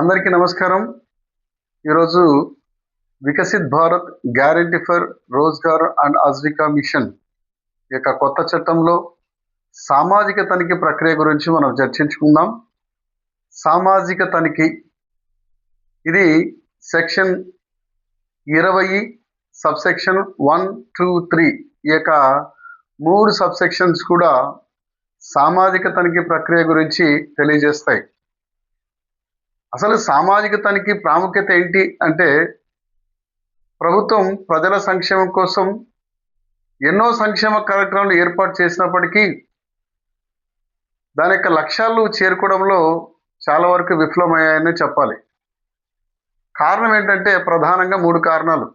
అందరికీ నమస్కారం. ఈరోజు Viksit Bharat guarantee for Rozgar and Ajeevika mission యొక్క కొత్త చట్టంలో సామాజిక తనిఖీ ప్రక్రియ గురించి మనం చర్చించుకుందాం. సామాజిక తనిఖీ ఇది సెక్షన్ 20 సబ్సెక్షన్ 1, 2, 3 ఈ యొక్క 3 సబ్సెక్షన్స్ కూడా సామాజిక తనిఖీ ప్రక్రియ గురించి తెలియజేస్తాయి. అసలు సామాజిక తనిఖీ ప్రాముఖ్యత ఏంటి అంటే, ప్రభుత్వం ప్రజల సంక్షేమం కోసం ఎన్నో సంక్షేమ కార్యక్రమాలు ఏర్పాటు చేసినప్పటికీ దాని యొక్క లక్ష్యాలు చేరుకోవడంలో చాలా వరకు విఫలమయ్యాయని చెప్పాలి. కారణం ఏంటంటే ప్రధానంగా 3 కారణాలు.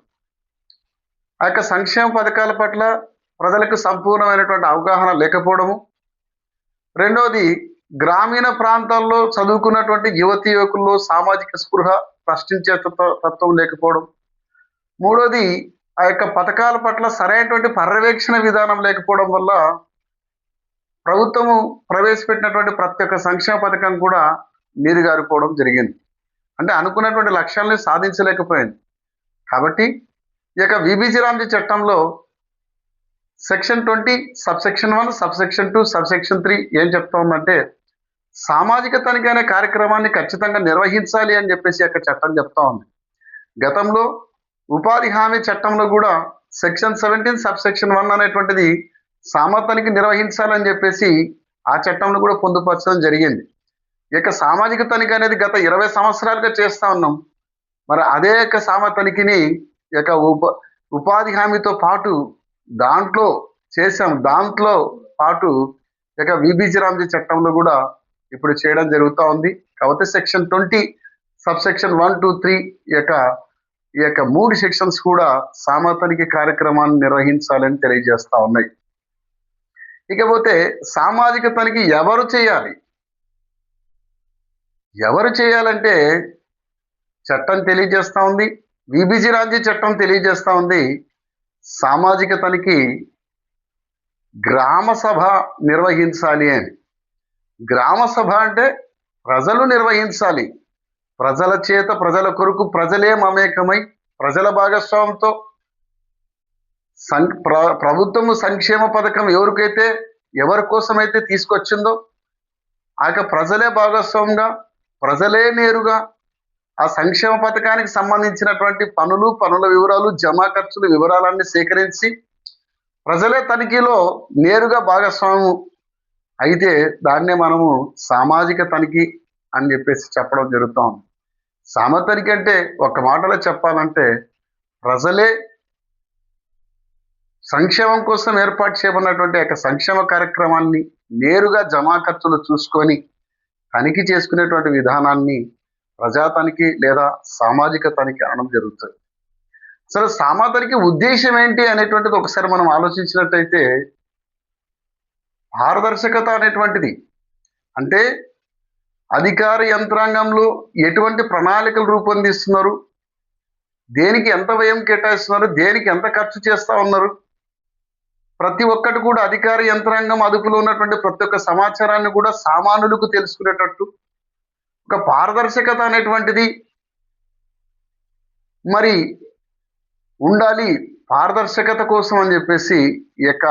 ఆ యొక్క సంక్షేమ పథకాల పట్ల ప్రజలకు సంపూర్ణమైనటువంటి అవగాహన లేకపోవడము, రెండవది గ్రామీణ ప్రాంతాల్లో చదువుకున్నటువంటి యువతి యువకుల్లో సామాజిక స్పృహ, ప్రశ్నించే తత్వం లేకపోవడం, మూడోది ఆ యొక్క పథకాల పట్ల సరైనటువంటి పర్యవేక్షణ విధానం లేకపోవడం వల్ల ప్రభుత్వము ప్రవేశపెట్టినటువంటి ప్రతి ఒక్క సంక్షేమ పథకం కూడా నీరుగారిపోవడం జరిగింది. అంటే అనుకున్నటువంటి లక్ష్యాలని సాధించలేకపోయింది. కాబట్టి ఈ యొక్క విబిజి రామ్జీ చట్టంలో సెక్షన్ 20 సబ్సెక్షన్ 1, సబ్సెక్షన్ 2, సబ్సెక్షన్ 3 ఏం చెప్తా ఉందంటే, సామాజిక తనిఖీ అనే కార్యక్రమాన్ని ఖచ్చితంగా నిర్వహించాలి అని చెప్పేసి యొక్క చట్టం చెప్తా ఉంది. గతంలో ఉపాధి హామీ చట్టంలో కూడా సెక్షన్ 17 సబ్సెక్షన్ 1 అనేటువంటిది సామాజిక తనిఖీ నిర్వహించాలని చెప్పేసి ఆ చట్టంలో కూడా పొందుపరచడం జరిగింది. ఈ యొక్క సామాజిక తనిఖీ అనేది గత 20 సంవత్సరాలుగా చేస్తా ఉన్నాం. మరి అదే యొక్క సామాజిక తనిఖీని ఈ యొక్క ఉపాధి హామీతో పాటు దాంట్లో చేసాం. దాంట్లో పాటు ఈ యొక్క విబిజి రామ్జీ చట్టంలో కూడా ఇప్పుడు చేయడం జరుగుతూ ఉంది. కాబట్టి సెక్షన్ 20 సబ్సెక్షన్ 1, 2, 3 ఈ యొక్క 3 సెక్షన్స్ కూడా సామాజిక తనిఖీ కార్యక్రమాన్ని నిర్వహించాలని తెలియజేస్తా ఉన్నాయి. ఇకపోతే సామాజిక తనిఖీ ఎవరు చేయాలి? ఎవరు చేయాలంటే చట్టం తెలియజేస్తా ఉంది, విబిజి రామ్జీ చట్టం తెలియజేస్తా ఉంది. సామాజిక తనిఖీ గ్రామ సభ నిర్వహించాలి అని. గ్రామ సభ అంటే ప్రజలు నిర్వహించాలి. ప్రజల చేత, ప్రజల కొరకు, ప్రజలే మమేకమై ప్రజల భాగస్వామ్యంతో ప్రభుత్వము సంక్షేమ పథకం ఎవరి కోసమైతే తీసుకొచ్చిందో ఆ యొక్క ప్రజలే భాగస్వామ్యంగా, ప్రజలే నేరుగా ఆ సంక్షేమ పథకానికి సంబంధించినటువంటి పనుల వివరాలు, జమా ఖర్చుల వివరాలన్నీ సేకరించి ప్రజలే తనిఖీలో నేరుగా భాగస్వామ్యం అయితే దాన్నే మనము సామాజిక తనిఖీ అని చెప్పేసి చెప్పడం జరుగుతూ ఉంది. సామాజిక తనిఖీ అంటే ఒక మాటలో చెప్పాలంటే ప్రజలే సంక్షేమం కోసం ఏర్పాటు చేయబడినటువంటి యొక్క సంక్షేమ కార్యక్రమాన్ని నేరుగా జమా ఖర్చులు చూసుకొని తనిఖీ చేసుకునేటువంటి విధానాన్ని ప్రజా తనిఖీ లేదా సామాజిక తనిఖీ అనడం జరుగుతుంది. అసలు సామాజిక తనిఖీ ఉద్దేశం ఏంటి అనేటువంటిది ఒకసారి మనం ఆలోచించినట్టయితే, పారదర్శకత అనేటువంటిది అంటే అధికార యంత్రాంగంలో ఎటువంటి ప్రణాళికలు రూపొందిస్తున్నారు, దేనికి ఎంత వ్యయం కేటాయిస్తున్నారు, దేనికి ఎంత ఖర్చు చేస్తూ ఉన్నారు, ప్రతి ఒక్కటి కూడా అధికార యంత్రాంగం అదుపులో ఉన్నటువంటి ప్రతి ఒక్క సమాచారాన్ని కూడా సామాన్యులకు తెలుసుకునేటట్టు ఒక పారదర్శకత అనేటువంటిది మరి ఉండాలి. పారదర్శకత కోసం అని చెప్పేసి ఈ యొక్క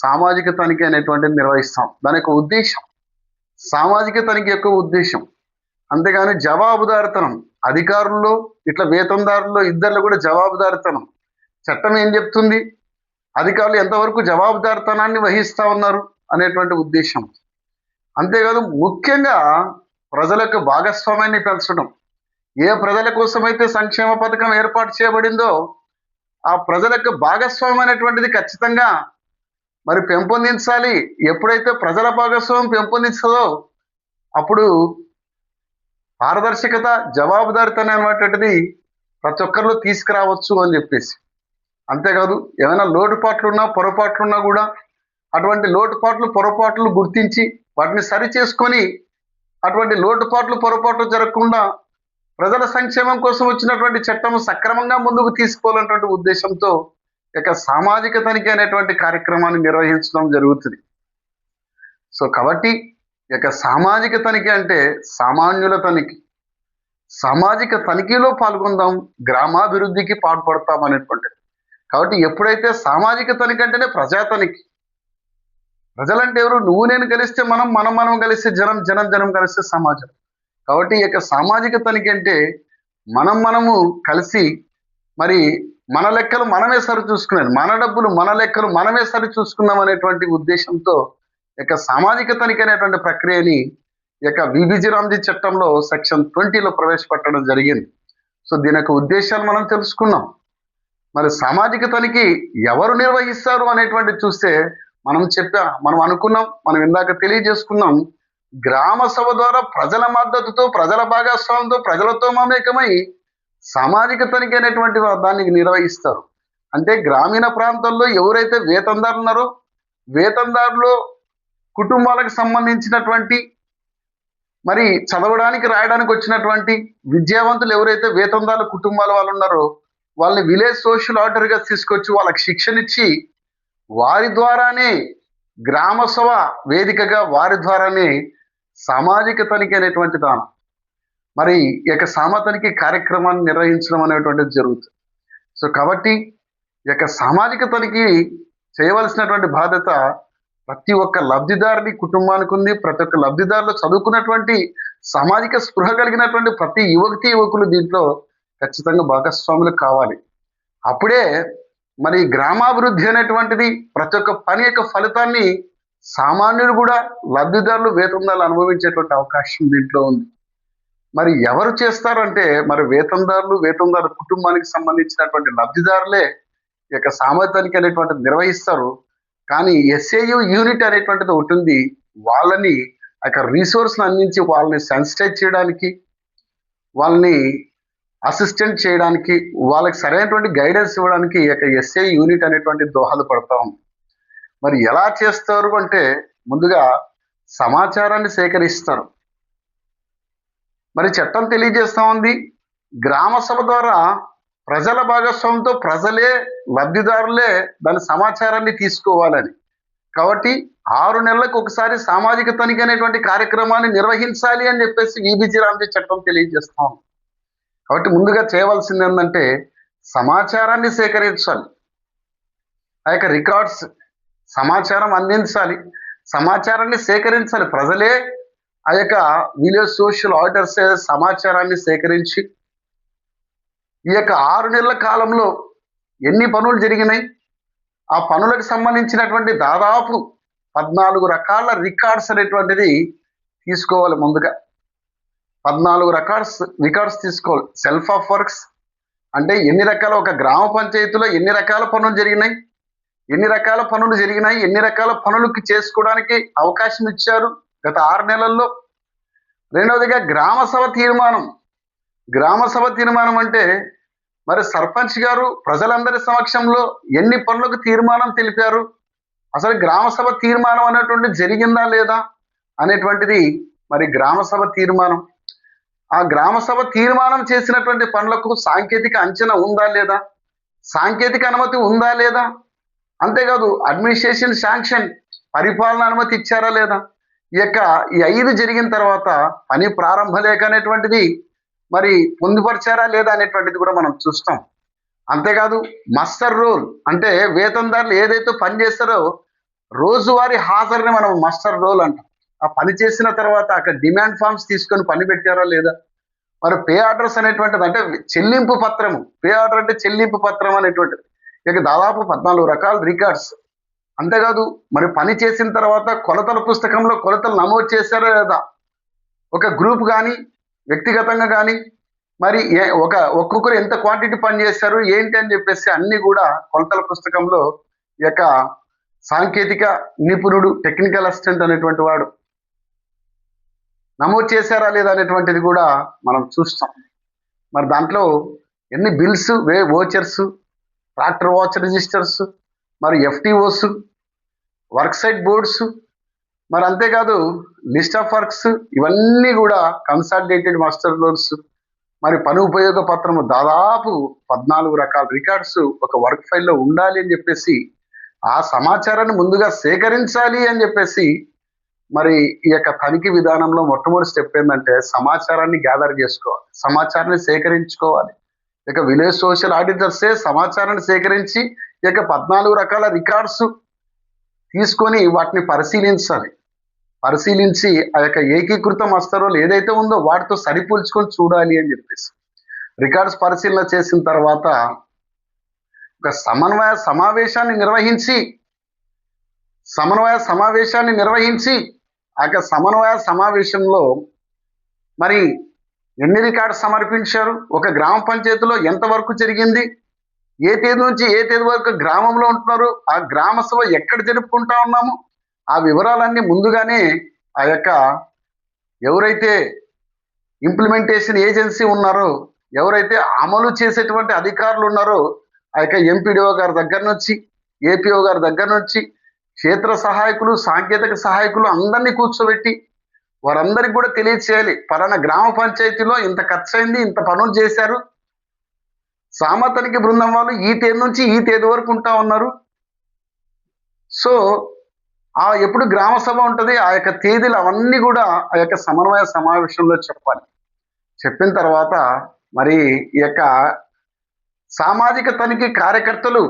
సామాజిక తనిఖీ అనేటువంటిది నిర్వహిస్తాం. దాని యొక్క ఉద్దేశం, సామాజిక తనిఖీ యొక్క ఉద్దేశం. అంతేగాని జవాబుదారితనం, అధికారుల్లో ఇట్లా వేతనదారుల్లో ఇద్దరిలో కూడా జవాబుదారితనం. చట్టం ఏం చెప్తుంది, అధికారులు ఎంతవరకు జవాబుదారితనాన్ని వహిస్తూ ఉన్నారు అనేటువంటి ఉద్దేశం. అంతేకాదు ముఖ్యంగా ప్రజలకు భాగస్వామ్యాన్ని పెంచడం. ఏ ప్రజల కోసమైతే సంక్షేమ పథకం ఏర్పాటు చేయబడిందో ఆ ప్రజలకు భాగస్వామ్యం అనేటువంటిది ఖచ్చితంగా మరి పెంపొందించాలి. ఎప్పుడైతే ప్రజల భాగస్వామ్యం పెంపొందించదో అప్పుడు పారదర్శకత, జవాబుదారితనం అనేటువంటిది ప్రతి ఒక్కరిలో తీసుకురావచ్చు అని చెప్పేసి. అంతేకాదు ఏమైనా లోటుపాట్లున్నా, పొరపాట్లున్నా కూడా అటువంటి లోటుపాట్లు, పొరపాట్లు గుర్తించి వాటిని సరి చేసుకొని అటువంటి లోటుపాట్లు, పొరపాట్లు జరగకుండా ప్రజల సంక్షేమం కోసం వచ్చినటువంటి చట్టం సక్రమంగా ముందుకు తీసుకోవాలన్నటువంటి ఉద్దేశంతో ఇక సామాజిక తనిఖీ అనేటువంటి కార్యక్రమాన్ని నిర్వహించడం జరుగుతుంది. సో కాబట్టి ఇక సామాజిక తనిఖీ అంటే సామాన్యుల తనిఖీ. సామాజిక తనిఖీలో పాల్గొందాం, గ్రామాభివృద్ధికి పాటుపడతాం అనేటువంటిది. కాబట్టి ఎప్పుడైతే సామాజిక తనిఖీ అంటేనే ప్రజా తనిఖీ. ప్రజలంటే ఎవరు? నువ్వు నేను కలిస్తే మనం, మనం మనం కలిస్తే జనం, జనం జనం కలిస్తే సమాజం. కాబట్టి ఈ యొక్క సామాజిక తనిఖీ అంటే మనము కలిసి మరి మన లెక్కలు మనమే సరి చూసుకునేది, మన డబ్బులు మన లెక్కలు మనమే సరి చూసుకుందాం అనేటువంటి ఉద్దేశంతో ఈ యొక్క సామాజిక తనిఖీ అనేటువంటి ప్రక్రియని ఈ యొక్క విబిజి రామ్జీ చట్టంలో సెక్షన్ 20లో ప్రవేశపెట్టడం జరిగింది. సో దీని యొక్క ఉద్దేశాలు మనం తెలుసుకున్నాం. మరి సామాజిక తనిఖీ ఎవరు నిర్వహిస్తారు అనేటువంటి చూస్తే మనం అనుకున్నాం, మనం ఇందాక తెలియజేసుకున్నాం. గ్రామ సభ ద్వారా ప్రజల మద్దతుతో, ప్రజల భాగస్వామ్యంతో, ప్రజలతో మమేకమై సామాజిక తనిఖీ అనేటువంటి దాన్ని నిర్వహిస్తారు. అంటే గ్రామీణ ప్రాంతాల్లో ఎవరైతే వేతనదారులు ఉన్నారో, వేతనదారులు కుటుంబాలకు సంబంధించినటువంటి మరి చదవడానికి రాయడానికి వచ్చినటువంటి విద్యావంతులు ఎవరైతే వేతనదారుల కుటుంబాల వాళ్ళు ఉన్నారో వాళ్ళని విలేజ్ సోషల్ ఆర్డర్గా తీసుకొచ్చి వాళ్ళకి శిక్షణ ఇచ్చి వారి ద్వారానే గ్రామ సభ వేదికగా వారి ద్వారానే సామాజిక తనిఖీ అనేటువంటి దానం మరి ఈ యొక్క తనిఖీ కార్యక్రమాన్ని నిర్వహించడం అనేటువంటిది జరుగుతుంది. సో కాబట్టి ఈ యొక్క సామాజిక తనిఖీ చేయవలసినటువంటి బాధ్యత ప్రతి ఒక్క లబ్ధిదారుని కుటుంబానికి ఉంది. ప్రతి ఒక్క లబ్ధిదారులు చదువుకున్నటువంటి సామాజిక స్పృహ కలిగినటువంటి ప్రతి యువకులు దీంట్లో ఖచ్చితంగా భాగస్వాములు కావాలి. అప్పుడే మరి గ్రామాభివృద్ధి అనేటువంటిది ప్రతి ఒక్క పని యొక్క ఫలితాన్ని సామాన్యులు కూడా లబ్ధిదారులు వేతనదారులు అనుభవించేటువంటి అవకాశం దీంట్లో ఉంది. మరి ఎవరు చేస్తారంటే మరి వేతనదారుల కుటుంబానికి సంబంధించినటువంటి లబ్ధిదారులే ఈ యొక్క సామాజిక తనిఖీ అనేటువంటిది నిర్వహిస్తారు. కానీ ఎస్ఏయు యూనిట్ అనేటువంటిది ఉంటుంది. వాళ్ళని ఆ రీసోర్స్ని అందించి వాళ్ళని సెన్సిటైజ్ చేయడానికి, వాళ్ళని అసిస్టెంట్ చేయడానికి, వాళ్ళకి సరైనటువంటి గైడెన్స్ ఇవ్వడానికి ఈ యొక్క ఎస్ఏ యూనిట్ అనేటువంటి దోహదపడతా ఉంది. మరి ఎలా చేస్తారు అంటే ముందుగా సమాచారాన్ని సేకరిస్తారు. మరి చట్టం తెలియజేస్తా ఉంది గ్రామ సభ ద్వారా ప్రజల భాగస్వామ్యంతో ప్రజలే లబ్ధిదారులే దాని సమాచారాన్ని తీసుకోవాలని. కాబట్టి 6 నెలలకు ఒకసారి సామాజిక తనిఖీ అనేటువంటి కార్యక్రమాన్ని నిర్వహించాలి అని చెప్పేసి విబిజి రామ్జీ చట్టం తెలియజేస్తా ఉంది. కాబట్టి ముందుగా చేయవలసింది ఏంటంటే సమాచారాన్ని సేకరించాలి, ఆ యొక్క రికార్డ్స్ సమాచారం అందించాలి, సమాచారాన్ని సేకరించాలి. ప్రజలే ఆ యొక్క విలేజ్ సోషల్ ఆర్డర్స్ సమాచారాన్ని సేకరించి ఈ యొక్క 6 నెలల కాలంలో ఎన్ని పనులు జరిగినాయి, ఆ పనులకు సంబంధించినటువంటి దాదాపు 14 రకాల రికార్డ్స్ అనేటువంటిది తీసుకోవాలి. ముందుగా 14 రికార్డ్స్ తీసుకోవాలి. సెల్ఫ్ ఆఫ్ వర్క్స్ అంటే ఎన్ని రకాల ఒక గ్రామ పంచాయతీలో ఎన్ని రకాల పనులు జరిగినాయి, ఎన్ని రకాల పనులకి చేసుకోవడానికి అవకాశం ఇచ్చారు గత 6 నెలల్లో. రెండవదిగా గ్రామ సభ తీర్మానం అంటే మరి సర్పంచ్ గారు ప్రజలందరి సమక్షంలో ఎన్ని పనులకు తీర్మానం తెలిపారు, అసలు గ్రామ సభ తీర్మానం అనేటువంటి జరిగిందా లేదా అనేటువంటిది మరి గ్రామ సభ తీర్మానం. ఆ గ్రామ సభ తీర్మానం చేసినటువంటి పనులకు సాంకేతిక అంచనా ఉందా లేదా, సాంకేతిక అనుమతి ఉందా లేదా, అంతేకాదు అడ్మినిస్ట్రేషన్ శాంక్షన్ పరిపాలన అనుమతి ఇచ్చారా లేదా, ఈ 5 జరిగిన తర్వాత పని ప్రారంభ లేఖ అనేటువంటిది మరి పొందుపరిచారా లేదా అనేటువంటిది కూడా మనం చూస్తాం. అంతేకాదు మస్టర్ రోల్ అంటే వేతనదారులు ఏదైతే పని చేస్తారో రోజువారీ హాజరుని మనం మస్టర్ రోల్ అంటాం. ఆ పని చేసిన తర్వాత అక్కడ డిమాండ్ ఫార్మ్స్ తీసుకొని పని పెట్టారా లేదా, మరి పే ఆర్డర్స్ అనేటువంటిది అంటే చెల్లింపు పత్రము, పే ఆర్డర్ అంటే చెల్లింపు పత్రం అనేటువంటిది ఇక దాదాపు 14 రకాల రికార్డ్స్. అంతేకాదు మరి పని చేసిన తర్వాత కొలతల పుస్తకంలో కొలతలు నమోదు చేశారా లేదా, ఒక గ్రూప్ కానీ వ్యక్తిగతంగా కానీ మరి ఒక్కొక్కరు ఎంత క్వాంటిటీ పని చేశారు ఏంటి అని చెప్పేసి అన్ని కూడా కొలతల పుస్తకంలో ఈ యొక్క సాంకేతిక నిపుణుడు టెక్నికల్ అసిస్టెంట్ అనేటువంటి వాడు నమోదు చేశారా లేదా అనేటువంటిది కూడా మనం చూస్తాం. మరి దాంట్లో ఎన్ని bills, vouchers, tractor watch registers, మరి ఎఫ్టీఓస్, వర్క్ సైట్ బోర్డ్స్, మరి అంతేకాదు లిస్ట్ ఆఫ్ వర్క్స్, ఇవన్నీ కూడా కన్సాలిడేటెడ్ మాస్టర్ రోల్స్, మరి పని ఉపయోగ పత్రము దాదాపు 14 రకాల రికార్డ్స్ ఒక వర్క్ ఫైల్లో ఉండాలి అని చెప్పేసి ఆ సమాచారాన్ని ముందుగా సేకరించాలి అని చెప్పేసి మరి ఈ యొక్క తనిఖీ విధానంలో మొట్టమొదటి స్టెప్ ఏంటంటే సమాచారాన్ని గ్యాదర్ చేసుకోవాలి, సమాచారాన్ని సేకరించుకోవాలి. ఇక విలేజ్ సోషల్ ఆడిటర్సే సమాచారాన్ని సేకరించి ఈ యొక్క 14 రకాల రికార్డ్స్ తీసుకొని వాటిని పరిశీలించాలి. పరిశీలించి ఆ యొక్క ఏకీకృత మస్తరులు ఏదైతే ఉందో వాటితో సరిపోల్చుకొని చూడాలి అని చెప్పేసి రికార్డ్స్ పరిశీలన చేసిన తర్వాత ఒక సమన్వయ సమావేశాన్ని నిర్వహించి ఆ యొక్క సమన్వయ సమావేశంలో మరి ఎన్ని రికార్డ్స్ సమర్పించారు, ఒక గ్రామ పంచాయతీలో ఎంతవరకు జరిగింది, ఏ తేదీ నుంచి ఏ తేదీ వరకు గ్రామంలో ఉంటున్నారు, ఆ గ్రామ సభ ఎక్కడ జరుపుకుంటా ఉన్నాము, ఆ వివరాలన్నీ ముందుగానే ఆ యొక్క ఎవరైతే ఇంప్లిమెంటేషన్ ఏజెన్సీ ఉన్నారో, ఎవరైతే అమలు చేసేటువంటి అధికారులు ఉన్నారో ఆ యొక్క ఎంపీడీఓ గారి దగ్గర నుంచి, ఏపీఓ గారి దగ్గర నుంచి క్షేత్ర సహాయకులు, సాంకేతిక సహాయకులు అందరినీ కూర్చోబెట్టి వారందరికి కూడా తెలియచేయాలి. పలానా గ్రామ పంచాయతీలో ఇంత ఖర్చు అయింది, ఇంత పనులు చేశారు, సామతనికి బృందం వాళ్ళు ఈ తేదీ నుంచి ఈ తేదీ వరకు ఉంటా ఉన్నారు. సో ఆ ఎప్పుడు గ్రామ సభ ఉంటుంది, ఆ యొక్క తేదీలు అవన్నీ కూడా ఆ యొక్క సమన్వయ సమావేశంలో చెప్పాలి. చెప్పిన తర్వాత మరి ఈ యొక్క సామాజిక తనిఖీ కార్యకర్తలు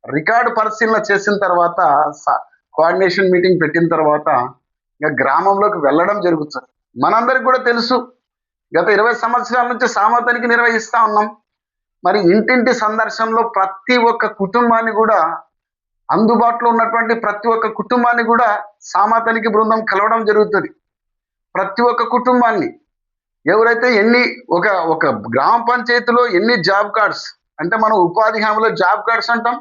రికార్డు పరిశీలన చేసిన తర్వాత కోఆర్డినేషన్ మీటింగ్ పెట్టిన తర్వాత ఇక గ్రామంలోకి వెళ్ళడం జరుగుతుంది. మనందరికి కూడా తెలుసు, గత 20 సంవత్సరాల నుంచి సామతనికి నిర్వహిస్తా ఉన్నాం. మరి ఇంటింటి సందర్శనలో ప్రతి ఒక్క కుటుంబాన్ని కూడా, అందుబాటులో ఉన్నటువంటి ప్రతి ఒక్క కుటుంబాన్ని కూడా సామతనికి బృందం కలవడం జరుగుతుంది. ప్రతి ఒక్క కుటుంబాన్ని ఎవరైతే ఒక గ్రామ పంచాయతీలో ఎన్ని జాబ్ కార్డ్స్ అంటే మనం ఉపాధి హామీలో జాబ్ కార్డ్స్ అంటాం,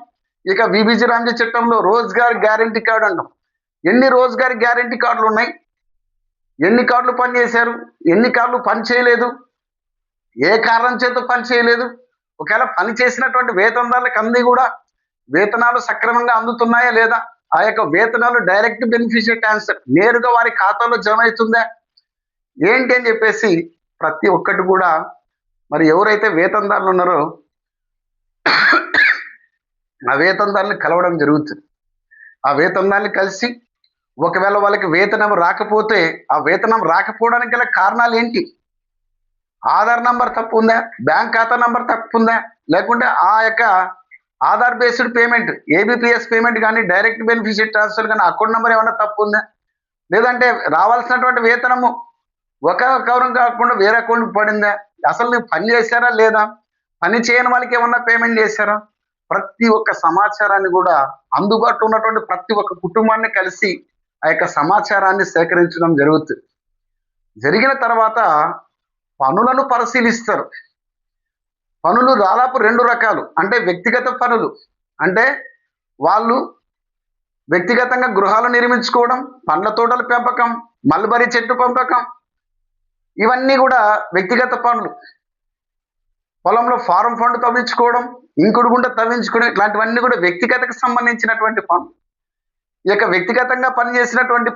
ఇక విబిజి రామ్జీ చట్టంలో రోజ్గార్ గ్యారంటీ కార్డు అంటాం. ఎన్ని రోజ్గార్ గ్యారంటీ కార్డులు ఉన్నాయి, ఎన్ని కార్డులు పనిచేశారు, ఎన్ని కార్డులు పని చేయలేదు, ఏ కారణం చేత పని చేయలేదు, ఒకవేళ పని చేసినటువంటి వేతనదారులకు అంది కూడా వేతనాలు సక్రమంగా అందుతున్నాయా లేదా, ఆ యొక్క వేతనాలు డైరెక్ట్ బెనిఫిషియరీ ట్రాన్స్ఫర్ నేరుగా వారి ఖాతాలో జమ అవుతుందా ఏంటి అని చెప్పేసి ప్రతి ఒక్కటి కూడా మరి ఎవరైతే వేతనదారులు ఉన్నారో ఆ వేతనదారుని కలవడం జరుగుతుంది. ఆ వేతనదారుని కలిసి ఒకవేళ వాళ్ళకి వేతనం రాకపోతే ఆ వేతనం రాకపోవడానికి గల కారణాలు ఏంటి, ఆధార్ నంబర్ తప్పు ఉందా, బ్యాంక్ ఖాతా నంబర్ తప్పు ఉందా, లేకుంటే ఆ యొక్క Aadhaar based payment ABPS payment కానీ డైరెక్ట్ బెనిఫిషియరీ ట్రాన్స్ఫర్ కానీ అకౌంట్ నెంబర్ ఏమన్నా తప్పు ఉందా, లేదంటే రావాల్సినటువంటి వేతనము ఒక అకౌంట్ కాకుండా వేరే అకౌంట్కి పడిందా, అసలు నువ్వు పని చేశారా లేదా, పని చేయని వాళ్ళకి ఏమన్నా పేమెంట్ చేశారా, ప్రతి ఒక్క సమాచారాన్ని కూడా అందుబాటులో ఉన్నటువంటి ప్రతి ఒక్క కుటుంబాన్ని కలిసి ఆ యొక్క సమాచారాన్ని సేకరించడం జరుగుతుంది. జరిగిన తర్వాత పనులను పరిశీలిస్తారు. పనులు దాదాపు 2 రకాలు. అంటే వ్యక్తిగత పనులు, అంటే వాళ్ళు వ్యక్తిగతంగా గృహాలు నిర్మించుకోవడం, పండ్ల తోటల పెంపకం, మల్బరీ చెట్టు పెంపకం, ఇవన్నీ కూడా వ్యక్తిగత పనులు. పొలంలో ఫారం ఫండ్ తవ్వించుకోవడం, ఇంకుడు గుంట తవ్వించుకోవడం, ఇట్లాంటివన్నీ కూడా వ్యక్తిగతకు సంబంధించినటువంటి పనులు. ఈ యొక్క వ్యక్తిగతంగా పనిచేసినటువంటి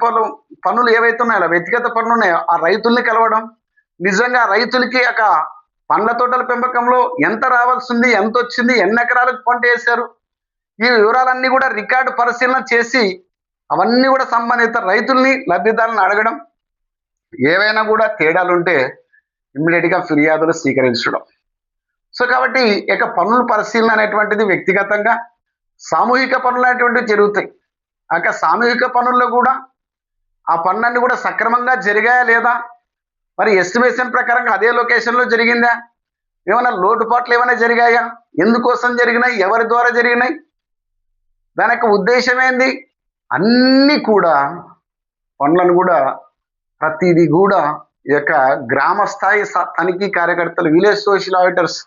పనులు ఏవైతే ఉన్నాయో వ్యక్తిగత పనులు ఉన్నాయో ఆ రైతుల్ని కలవడం, నిజంగా రైతులకి ఒక పండ్ల తోటల పెంపకంలో ఎంత రావాల్సింది, ఎంత వచ్చింది, ఎన్ని ఎకరాలకు పంట వేశారు, ఈ వివరాలన్నీ కూడా రికార్డు పరిశీలన చేసి అవన్నీ కూడా సంబంధిత రైతుల్ని లబ్ధిదారులను అడగడం, ఏవైనా కూడా తేడాలుంటే ఇమ్మీడియట్గా ఫిర్యాదులు స్వీకరించడం. సో కాబట్టి ఇక పనుల పరిశీలన అనేటువంటిది వ్యక్తిగతంగా, సామూహిక పనులు అనేటువంటివి జరుగుతాయి. ఆ సామూహిక పనుల్లో కూడా ఆ పనులన్నీ కూడా సక్రమంగా జరిగాయా లేదా, మరి ఎస్టిమేషన్ ప్రకారంగా అదే లొకేషన్లో జరిగిందా, ఏమైనా లోటుపాట్లు ఏమైనా జరిగాయా, ఎందుకోసం జరిగినాయి, ఎవరి ద్వారా జరిగినాయి, దాని యొక్క ఉద్దేశం ఏంది, అన్నీ కూడా పనులను కూడా ప్రతిదీ కూడా ఈ యొక్క గ్రామ స్థాయి తనిఖీ కార్యకర్తలు, విలేజ్ సోషల్ ఆడిటర్స్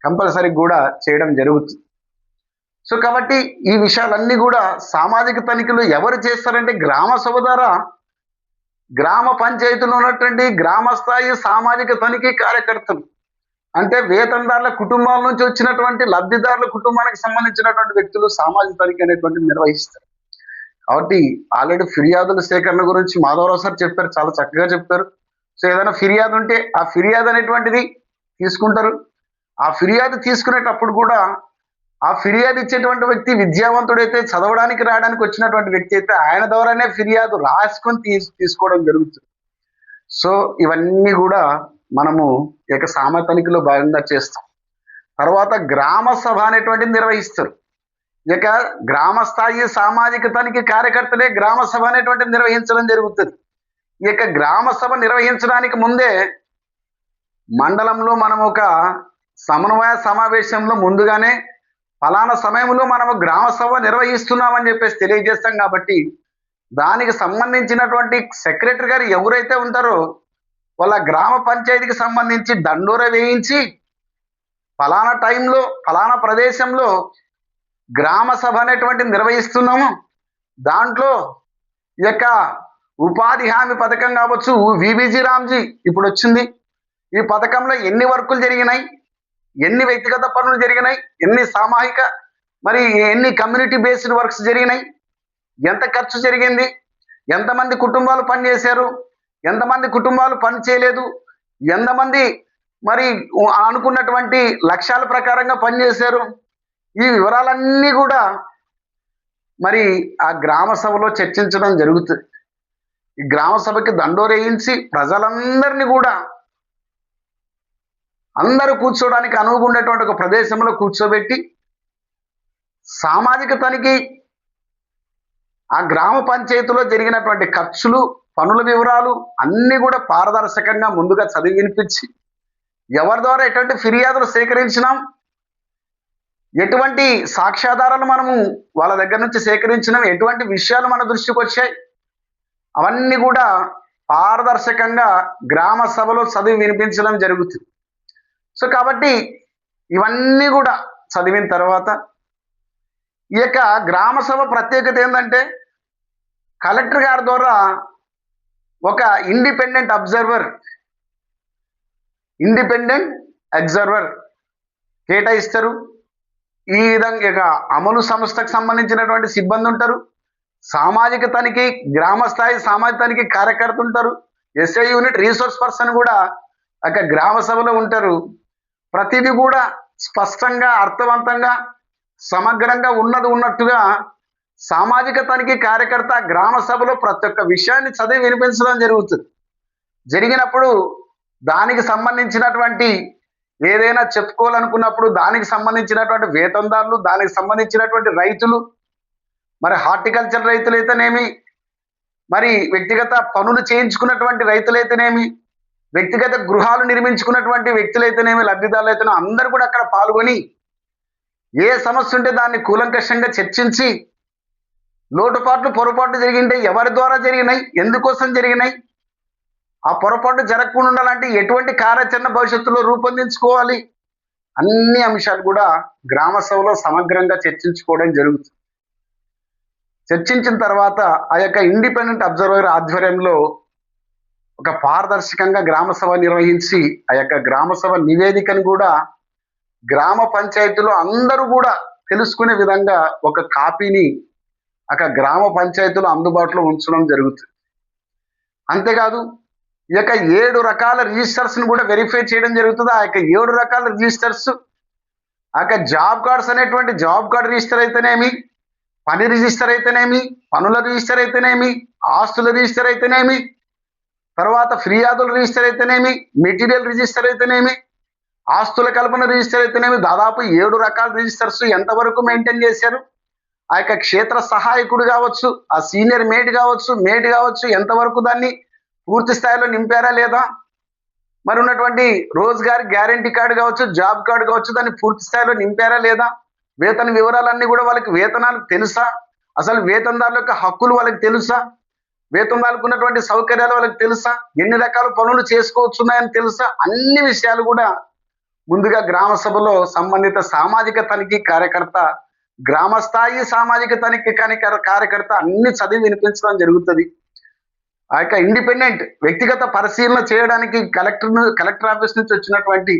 కంపల్సరీ కూడా చేయడం జరుగుతుంది. సో కాబట్టి ఈ విషయాలన్నీ కూడా సామాజిక తనిఖీలు ఎవరు చేస్తారంటే గ్రామ సభ ద్వారా గ్రామ పంచాయతీలో ఉన్నటువంటి గ్రామ స్థాయి సామాజిక తనిఖీ కార్యకర్తలు, అంటే వేతనదారుల కుటుంబాల నుంచి వచ్చినటువంటి లబ్ధిదారుల కుటుంబానికి సంబంధించినటువంటి వ్యక్తులు సామాజిక తనిఖీ అనేటువంటిది నిర్వహిస్తారు. కాబట్టి ఆల్రెడీ ఫిర్యాదుల సేకరణ గురించి మాధవరావు సార్ చెప్పారు, చాలా చక్కగా చెప్పారు. సో ఏదైనా ఫిర్యాదు ఉంటే ఆ ఫిర్యాదు అనేటువంటిది తీసుకుంటారు. ఆ ఫిర్యాదు తీసుకునేటప్పుడు కూడా ఆ ఫిర్యాదు ఇచ్చేటువంటి వ్యక్తి విద్యావంతుడైతే, చదవడానికి రాయడానికి వచ్చినటువంటి వ్యక్తి అయితే ఆయన ద్వారానే ఫిర్యాదు రాసుకొని తీసుకోవడం జరుగుతుంది. సో ఇవన్నీ కూడా మనము ఇక సామ తనిఖీలో భాగంగా చేస్తాం. తర్వాత గ్రామ సభ అనేటువంటిది నిర్వహిస్తారు. ఇక గ్రామ స్థాయి సామాజిక తనిఖీ కార్యకర్తలే గ్రామ సభ అనేటువంటిది నిర్వహించడం జరుగుతుంది. ఇక గ్రామ సభ నిర్వహించడానికి ముందే మండలంలో మనం ఒక సమన్వయ సమావేశంలో ముందుగానే ఫలానా సమయంలో మనము గ్రామ సభ నిర్వహిస్తున్నామని చెప్పేసి తెలియజేస్తాం. కాబట్టి దానికి సంబంధించినటువంటి సెక్రటరీ గారు ఎవరైతే ఉంటారో వాళ్ళ గ్రామ పంచాయతీకి సంబంధించి దండోర వేయించి ఫలానా టైంలో ఫలానా ప్రదేశంలో గ్రామ సభ అనేటువంటిది నిర్వహిస్తున్నాము, దాంట్లో ఈ యొక్క ఉపాధి హామీ పథకం కావచ్చు, విబిజీ రామ్జీ ఇప్పుడు వచ్చింది, ఈ పథకంలో ఎన్ని వర్కులు జరిగినాయి, ఎన్ని వ్యక్తిగత పనులు జరిగినాయి, ఎన్ని సామాజిక మరి ఎన్ని కమ్యూనిటీ బేస్డ్ వర్క్స్ జరిగినాయి, ఎంత ఖర్చు జరిగింది, ఎంతమంది కుటుంబాలు పనిచేశారు, ఎంతమంది కుటుంబాలు పని చేయలేదు, ఎంతమంది మరి అనుకున్నటువంటి లక్ష్యాల ప్రకారంగా పనిచేశారు, ఈ వివరాలన్నీ కూడా మరి ఆ గ్రామ సభలో చర్చించడం జరుగుతుంది. ఈ గ్రామ సభకి దండోరేయించి ప్రజలందరినీ కూడా అందరూ కూర్చోవడానికి అనువుగుండేటువంటి ఒక ప్రదేశంలో కూర్చోబెట్టి సామాజిక తనిఖీ ఆ గ్రామ పంచాయతీలో జరిగినటువంటి ఖర్చులు, పనుల వివరాలు అన్నీ కూడా పారదర్శకంగా ముందుగా చదివి వినిపించి ఎవరి ద్వారా ఎటువంటి ఫిర్యాదులు సేకరించినాం, ఎటువంటి సాక్ష్యాధారాలు మనము వాళ్ళ దగ్గర నుంచి సేకరించినాం, ఎటువంటి విషయాలు మన దృష్టికి వచ్చాయి, అవన్నీ కూడా పారదర్శకంగా గ్రామ సభలో చదివి వినిపించడం జరుగుతుంది. సో కాబట్టి ఇవన్నీ కూడా చదివిన తర్వాత ఈ యొక్క గ్రామ సభ ప్రత్యేకత ఏంటంటే కలెక్టర్ గారి ద్వారా ఒక ఇండిపెండెంట్ అబ్జర్వర్ కేటాయిస్తారు. ఈ విధంగా ఇక అమలు సంస్థకు సంబంధించినటువంటి సిబ్బంది ఉంటారు, సామాజిక తనిఖీ గ్రామ స్థాయి సామాజిక తనిఖీ కార్యకర్త ఉంటారు, ఎస్ఐ యూనిట్ రీసోర్స్ పర్సన్ కూడా అక్కడ గ్రామ సభలో ఉంటారు. ప్రతిదీ కూడా స్పష్టంగా అర్థవంతంగా సమగ్రంగా ఉన్నట్టుగా సామాజిక తనిఖీ కార్యకర్త గ్రామ సభలో ప్రతి ఒక్క విషయాన్ని చదివి వినిపించడం జరుగుతుంది. జరిగినప్పుడు దానికి సంబంధించినటువంటి ఏదైనా చెప్పుకోవాలనుకున్నప్పుడు దానికి సంబంధించినటువంటి వేతనదారులు, దానికి సంబంధించినటువంటి రైతులు, మరి హార్టికల్చర్ రైతులైతేనేమి, మరి వ్యక్తిగత పనులు చేయించుకున్నటువంటి రైతులైతేనేమి, వ్యక్తిగత గృహాలు నిర్మించుకున్నటువంటి వ్యక్తులైతేనేమి, లబ్ధిదారులు అయితేనేమి అందరూ కూడా అక్కడ పాల్గొని ఏ సమస్య ఉంటే దాన్ని కూలంకషంగా చర్చించి లోటుపాట్లు పొరపాట్లు జరిగింటే ఎవరి ద్వారా జరిగినాయి, ఎందుకోసం జరిగినాయి, ఆ పొరపాటు జరగకుండా ఉండాలంటే ఎటువంటి కార్యాచరణ భవిష్యత్తులో రూపొందించుకోవాలి, అన్ని అంశాలు కూడా గ్రామ సభలో సమగ్రంగా చర్చించుకోవడం జరుగుతుంది. చర్చించిన తర్వాత ఆ యొక్క ఇండిపెండెంట్ అబ్జర్వర్ ఆధ్వర్యంలో ఒక పారదర్శకంగా గ్రామ సభ నిర్వహించి ఆ యొక్క గ్రామ సభ నివేదికను కూడా గ్రామ పంచాయతీలో అందరూ కూడా తెలుసుకునే విధంగా ఒక కాపీని అక్కడ గ్రామ పంచాయతీలో అందుబాటులో ఉంచడం జరుగుతుంది. అంతేకాదు ఈ యొక్క 7 రకాల రిజిస్టర్స్ని కూడా వెరిఫై చేయడం జరుగుతుంది. ఆ యొక్క 7 రకాల రిజిస్టర్స్ ఆ యొక్క జాబ్ కార్డ్స్ అనేటువంటి జాబ్ కార్డ్ రిజిస్టర్ అయితేనేమి, పని రిజిస్టర్ అయితేనేమి, పనుల రిజిస్టర్ అయితేనేమి, ఆస్తుల రిజిస్టర్ అయితేనేమి, తర్వాత ఫిర్యాదుల రిజిస్టర్ అయితేనేమి, మెటీరియల్ రిజిస్టర్ అయితేనేమి, ఆస్తుల కల్పన రిజిస్టర్ అయితేనేమి, దాదాపు 7 రకాల రిజిస్టర్స్ ఎంతవరకు మెయింటైన్ చేశారు, ఆ యొక్క క్షేత్ర సహాయకుడు కావచ్చు, ఆ సీనియర్ మేట్ కావచ్చు ఎంతవరకు దాన్ని పూర్తి స్థాయిలో నింపారా లేదా, మరి ఉన్నటువంటి రోజ్గార్ గ్యారంటీ కార్డు కావచ్చు, జాబ్ కార్డు కావచ్చు, దాన్ని పూర్తి స్థాయిలో నింపారా లేదా, వేతన వివరాలన్నీ కూడా వాళ్ళకి వేతనాలు తెలుసా, అసలు వేతనదారుల యొక్క హక్కులు వాళ్ళకి తెలుసా, వేతనదారులకు ఉన్నటువంటి సౌకర్యాలు వాళ్ళకి తెలుసా, ఎన్ని రకాల పనులు చేసుకోవచ్చున్నాయని తెలుసా, అన్ని విషయాలు కూడా ముందుగా గ్రామ సభలో సంబంధిత సామాజిక తనిఖీ కార్యకర్త, గ్రామ స్థాయి సామాజిక తనిఖీ కార్యకర్త అన్ని చదివి వినిపించడం జరుగుతుంది. ఆ యొక్క ఇండిపెండెంట్ వ్యక్తిగత పరిశీలన చేయడానికి కలెక్టర్ ఆఫీస్ నుంచి వచ్చినటువంటి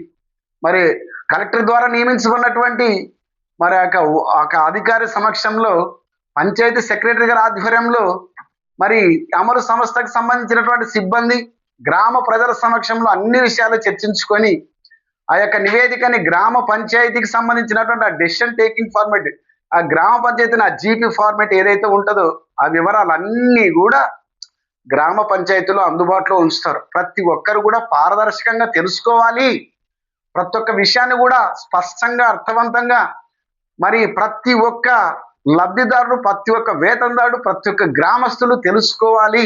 మరి కలెక్టర్ ద్వారా నియమించబడినటువంటి మరి ఒక అధికారి సమక్షంలో పంచాయతీ సెక్రటరీ గారి ఆధ్వర్యంలో మరి అమలు సంస్థకు సంబంధించినటువంటి సిబ్బంది గ్రామ ప్రజల సమక్షంలో అన్ని విషయాలు చర్చించుకొని ఆ యొక్క నివేదికని గ్రామ పంచాయతీకి సంబంధించినటువంటి ఆ డెసిషన్ టేకింగ్ ఫార్మేట్, ఆ గ్రామ పంచాయతీని ఆ జీపీ ఫార్మేట్ ఏదైతే ఉంటుందో ఆ వివరాలన్నీ కూడా గ్రామ పంచాయతీలో అందుబాటులో ఉంచుతారు. ప్రతి ఒక్కరు కూడా పారదర్శకంగా తెలుసుకోవాలి. ప్రతి ఒక్క విషయాన్ని కూడా స్పష్టంగా అర్థవంతంగా మరి ప్రతి ఒక్క లబ్ధిదారుడు, ప్రతి ఒక్క వేతనదారుడు, ప్రతి ఒక్క గ్రామస్తులు తెలుసుకోవాలి.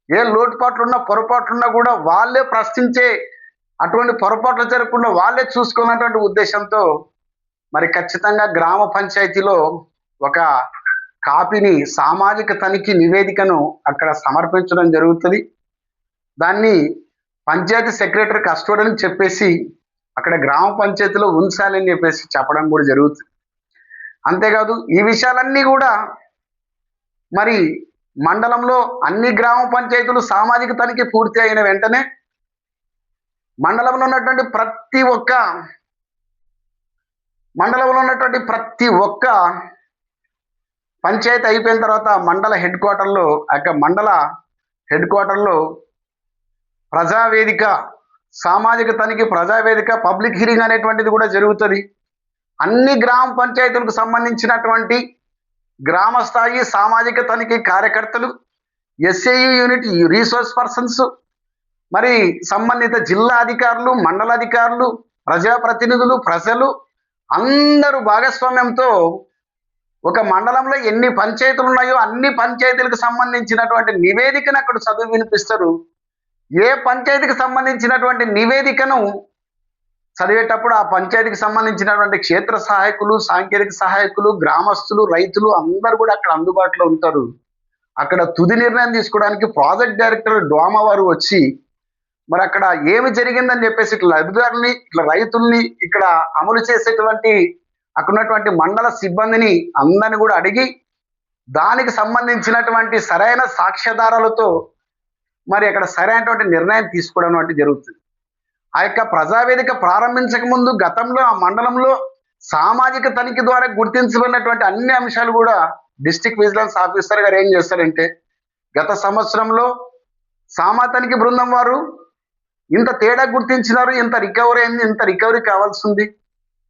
ఏ లోటుపాట్లున్నా పొరపాట్లున్నా కూడా వాళ్ళే ప్రశ్నించే, అటువంటి పొరపాట్లు జరగకుండా వాళ్ళే చూసుకున్నటువంటి ఉద్దేశంతో మరి ఖచ్చితంగా గ్రామ పంచాయతీలో ఒక కాపీని, సామాజిక తనిఖీ నివేదికను అక్కడ సమర్పించడం జరుగుతుంది. దాన్ని పంచాయతీ సెక్రటరీ కస్టోడియన్ చెప్పేసి అక్కడ గ్రామ పంచాయతీలో ఉంచాలని చెప్పేసి చెప్పడం కూడా జరుగుతుంది. అంతేకాదు ఈ విషయాలన్నీ కూడా మరి మండలంలో అన్ని గ్రామ పంచాయతీలు సామాజిక తనిఖీ పూర్తి అయిన వెంటనే మండలంలో ఉన్నటువంటి ప్రతి ఒక్క పంచాయతీ అయిపోయిన తర్వాత మండల హెడ్ క్వార్టర్లో ప్రజావేదిక, సామాజిక తనిఖీ ప్రజావేదిక, పబ్లిక్ హియరింగ్ అనేటువంటిది కూడా జరుగుతుంది. అన్ని గ్రామ పంచాయతీలకు సంబంధించినటువంటి గ్రామ స్థాయి సామాజిక తనిఖీ కార్యకర్తలు, ఎస్ఏయు యూనిట్ రీసోర్స్ పర్సన్స్, మరి సంబంధిత జిల్లా అధికారులు, మండల అధికారులు, ప్రజాప్రతినిధులు, ప్రజలు అందరూ భాగస్వామ్యంతో ఒక మండలంలో ఎన్ని పంచాయతీలు ఉన్నాయో అన్ని పంచాయతీలకు సంబంధించినటువంటి నివేదికను అక్కడ చదువు వినిపిస్తారు. ఏ పంచాయతీకి సంబంధించినటువంటి నివేదికను చదివేటప్పుడు ఆ పంచాయతీకి సంబంధించినటువంటి క్షేత్ర సహాయకులు, సాంకేతిక సహాయకులు, గ్రామస్తులు, రైతులు అందరూ కూడా అక్కడ అందుబాటులో ఉంటారు. అక్కడ తుది నిర్ణయం తీసుకోవడానికి ప్రాజెక్ట్ డైరెక్టర్ డోమా వారు వచ్చి మరి అక్కడ ఏమి జరిగిందని చెప్పేసి ఇట్లా లబ్ధిదారుల్ని, ఇట్లా రైతుల్ని, ఇక్కడ అమలు చేసేటువంటి అక్కడ ఉన్నటువంటి మండల సిబ్బందిని అందరిని కూడా అడిగి దానికి సంబంధించినటువంటి సరైన సాక్ష్యాధారాలతో మరి అక్కడ సరైనటువంటి నిర్ణయం తీసుకోవడం వంటి జరుగుతుంది. ఆ యొక్క ప్రజావేదిక ప్రారంభించక ముందు గతంలో ఆ మండలంలో సామాజిక తనిఖీ ద్వారా గుర్తించబడినటువంటి అన్ని అంశాలు కూడా డిస్ట్రిక్ట్ విజిలెన్స్ ఆఫీసర్ గారు ఏం చేస్తారంటే, గత సంవత్సరంలో సామా తనిఖీ బృందం వారు ఇంత తేడా గుర్తించినారు, ఇంత రికవరీ అయింది, ఇంత రికవరీ కావాల్సింది,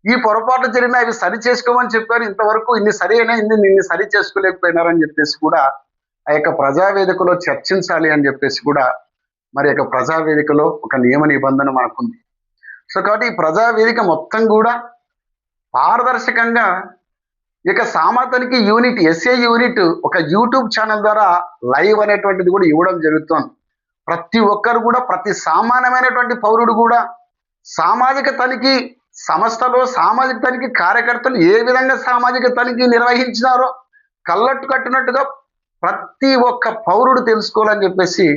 ఈ పొరపాట్లు జరిగినా అవి సరి చేసుకోమని చెప్పారు, ఇంతవరకు ఇన్ని సరి అయినా ఇన్ని సరి చేసుకోలేకపోయినారని చెప్పేసి కూడా ఆ యొక్క ప్రజావేదికలో చర్చించాలి అని చెప్పేసి కూడా మరి యొక్క ప్రజావేదికలో ఒక నియమ నిబంధన మనకుంది. సో కాబట్టి ఈ ప్రజావేదిక మొత్తం కూడా పారదర్శకంగా ఇక సామా తనిఖీ యూనిట్, ఎస్ఏ యూనిట్ ఒక యూట్యూబ్ ఛానల్ ద్వారా లైవ్ అనేటువంటిది కూడా ఇవ్వడం జరుగుతుంది. ప్రతి ఒక్కరు కూడా, ప్రతి సామాన్యమైనటువంటి పౌరుడు కూడా సామాజిక తనిఖీ సంస్థలో సామాజిక తనిఖీ కార్యకర్తలు ఏ విధంగా సామాజిక తనిఖీ నిర్వహించినారో కళ్ళట్టు కట్టినట్టుగా ప్రతి ఒక్క పౌరుడు తెలుసుకోవాలని చెప్పేసి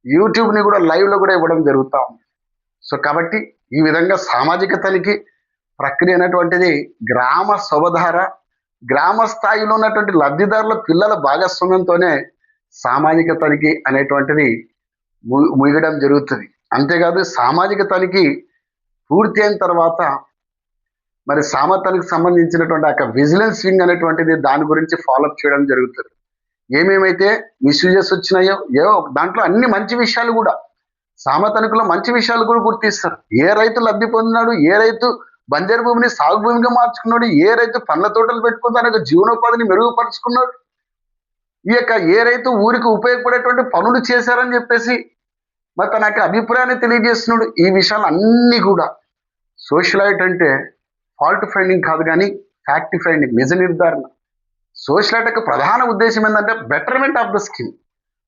యూట్యూబ్ని కూడా లైవ్లో కూడా ఇవ్వడం జరుగుతూ ఉంది. సో కాబట్టి ఈ విధంగా సామాజిక తనిఖీ ప్రక్రియ అనేటువంటిది గ్రామ సభధార, గ్రామ స్థాయిలో ఉన్నటువంటి లబ్ధిదారుల పిల్లల భాగస్వామ్యంతోనే సామాజిక తనిఖీ అనేటువంటిది ముగియడం జరుగుతుంది. అంతేకాదు సామాజిక తనిఖీ పూర్తి అయిన తర్వాత మరి సామా తనిఖీకి సంబంధించినటువంటి ఆ విజిలెన్స్ వింగ్ అనేటువంటిది దాని గురించి ఫాలోఅప్ చేయడం జరుగుతుంది. ఏమేమైతే మిస్యూజెస్ వచ్చినాయో దాంట్లో అన్ని మంచి విషయాలు కూడా, సామా తనిఖీలో మంచి విషయాలు కూడా గుర్తిస్తారు. ఏ రైతు లబ్ధి పొందినాడు, ఏ రైతు బంజరు భూమిని సాగు భూమిగా మార్చుకున్నాడు, ఏ రైతు పండ్ల తోటలు పెట్టుకుని తన జీవనోపాధిని మెరుగుపరుచుకున్నాడు, ఈ యొక్క ఏ రైతు ఊరికి ఉపయోగపడేటువంటి పనులు చేశారని చెప్పేసి మరి తన యొక్క అభిప్రాయాన్ని తెలియజేస్తున్నాడు. ఈ విషయాలు అన్నీ కూడా సోషల్ ఆడిట్ అంటే ఫాల్ట్ ఫైండింగ్ కాదు కానీ ఫ్యాక్ట్ ఫైండింగ్, నిజ నిర్ధారణ. సోషల్ ఆడిట్ యొక్క ప్రధాన ఉద్దేశం ఏంటంటే బెటర్మెంట్ ఆఫ్ ద స్కీమ్.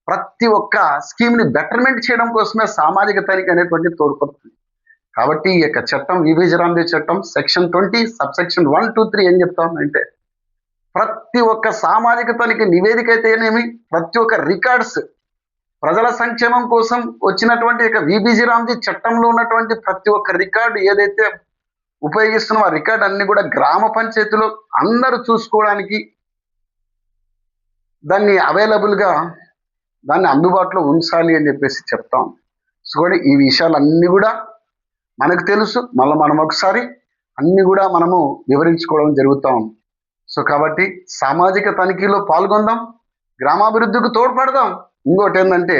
ప్రతి ఒక్క స్కీమ్ని బెటర్మెంట్ చేయడం కోసమే సామాజిక తనిఖీ అనేటువంటి తోడ్పడుతుంది. కాబట్టి ఈ యొక్క చట్టం, విభజన చట్టం సెక్షన్ 20 సబ్సెక్షన్ 1, 2, 3 ఏం చెప్తామంటే, ప్రతి ఒక్క సామాజిక తనిఖీ నివేదిక అయితేనేమి, ప్రతి ఒక్క రికార్డ్స్, ప్రజల సంక్షేమం కోసం వచ్చినటువంటి విబిజి రామ్జీ చట్టంలో ఉన్నటువంటి ప్రతి ఒక్క రికార్డు ఏదైతే ఉపయోగిస్తున్నామో ఆ రికార్డు అన్ని కూడా గ్రామ పంచాయతీలో అందరూ చూసుకోవడానికి దాన్ని అవైలబుల్గా, దాన్ని అందుబాటులో ఉంచాలి అని చెప్పేసి చెప్తాం. సో కూడా ఈ విషయాలన్నీ కూడా మనకు తెలుసు, మళ్ళీ మనం ఒకసారి అన్ని కూడా మనము వివరించుకోవడం జరుగుతాం. సో కాబట్టి సామాజిక తనిఖీలో పాల్గొందాం, గ్రామాభివృద్ధికి తోడ్పడదాం. ఇంకోటి ఏంటంటే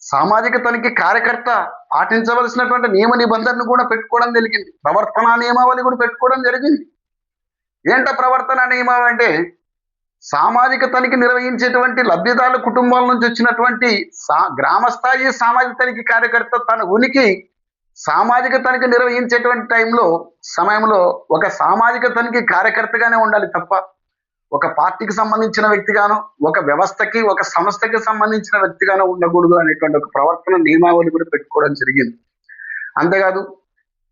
సామాజిక తనిఖీ కార్యకర్త పాటించవలసినటువంటి నియమ నిబంధనలు కూడా పెట్టుకోవడం జరిగింది. ప్రవర్తనా నియమావళి కూడా పెట్టుకోవడం జరిగింది. ఏంట ప్రవర్తన నియమావళి అంటే, సామాజిక తనిఖీ నిర్వహించేటువంటి లబ్ధిదారుల కుటుంబాల నుంచి వచ్చినటువంటి గ్రామ స్థాయి సామాజిక తనిఖీ కార్యకర్త తన ఉనికి సామాజిక తనిఖీ నిర్వహించేటువంటి సమయంలో ఒక సామాజిక తనిఖీ కార్యకర్తగానే ఉండాలి తప్ప ఒక పార్టీకి సంబంధించిన వ్యక్తిగానో, ఒక వ్యవస్థకి, ఒక సంస్థకి సంబంధించిన వ్యక్తిగానో ఉండకూడదు అనేటువంటి ఒక ప్రవర్తన నియమావళి కూడా పెట్టుకోవడం జరిగింది. అంతేకాదు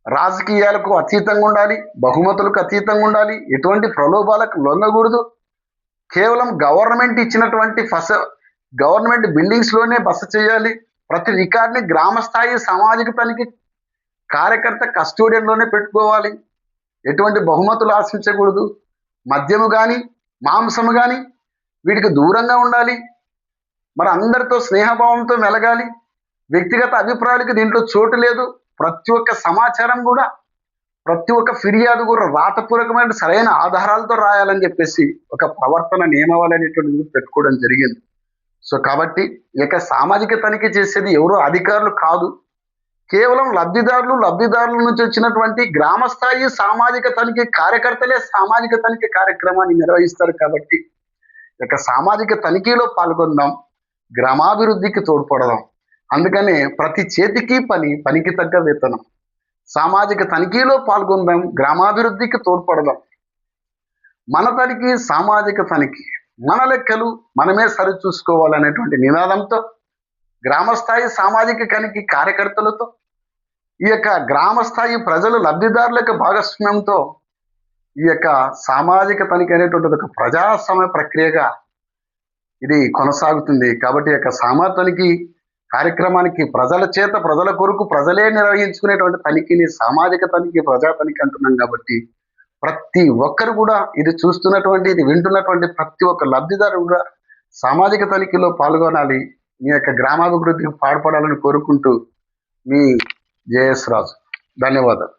రాజకీయాలకు అతీతంగా ఉండాలి, బహుమతులకు అతీతంగా ఉండాలి, ఎటువంటి ప్రలోభాలకు లొంగకూడదు. కేవలం గవర్నమెంట్ ఇచ్చినటువంటి గవర్నమెంట్ బిల్డింగ్స్ లోనే బస చేయాలి. ప్రతి రికార్డుని గ్రామ స్థాయి సామాజిక తనిఖీ కార్యకర్త కస్టోడియన్లోనే పెట్టుకోవాలి. ఎటువంటి బహుమతులు ఆశించకూడదు. మద్యము కానీ, మాంసము కానీ వీటికి దూరంగా ఉండాలి. మరి అందరితో స్నేహభావంతో మెలగాలి. వ్యక్తిగత అభిప్రాయాలకు దీంట్లో చోటు లేదు. ప్రతి ఒక్క సమాచారం కూడా, ప్రతి ఒక్క ఫిర్యాదు కూడా రాతపూర్వకమైన సరైన ఆధారాలతో రాయాలని చెప్పేసి ఒక ప్రవర్తన నియమావళి అనేటువంటిది పెట్టుకోవడం జరిగింది. సో కాబట్టి ఇక సామాజిక తనిఖీ చేసేది ఎవరో అధికారులు కాదు, కేవలం లబ్ధిదారుల నుంచి వచ్చినటువంటి గ్రామ స్థాయి సామాజిక తనిఖీ కార్యకర్తలే సామాజిక తనిఖీ కార్యక్రమాన్ని నిర్వహిస్తారు. కాబట్టి ఇక సామాజిక తనిఖీలో పాల్గొందాం, గ్రామాభివృద్ధికి తోడ్పడదాం. అందుకనే ప్రతి చేతికి పనికి తగ్గ వేతనం. సామాజిక తనిఖీలో పాల్గొందాం, గ్రామాభివృద్ధికి తోడ్పడదాం. మన తనిఖీ సామాజిక తనిఖీ, మన లెక్కలు మనమే సరిచూసుకోవాలనేటువంటి నినాదంతో గ్రామస్థాయి సామాజిక తనిఖీ కార్యకర్తలతో ఈ యొక్క గ్రామస్థాయి ప్రజలు లబ్ధిదారుల యొక్క భాగస్వామ్యంతో ఈ యొక్క సామాజిక తనిఖీ అనేటువంటి ఒక ప్రజాస్వామ్య ప్రక్రియగా ఇది కొనసాగుతుంది. కాబట్టి ఈ యొక్క సామాజిక తనిఖీ కార్యక్రమానికి ప్రజల చేత, ప్రజల కొరకు ప్రజలే నిర్వహించుకునేటువంటి తనిఖీని సామాజిక తనిఖీ, ప్రజా తనిఖీ అంటున్నాం. కాబట్టి ప్రతి ఒక్కరు కూడా ఇది చూస్తున్నటువంటి, ఇది వింటున్నటువంటి ప్రతి ఒక్క లబ్ధిదారు కూడా సామాజిక తనిఖీలో పాల్గొనాలి, మీ యొక్క గ్రామాభివృద్ధికి పాటుపడాలని కోరుకుంటూ మీ జేఎస్ రాజు. ధన్యవాదాలు.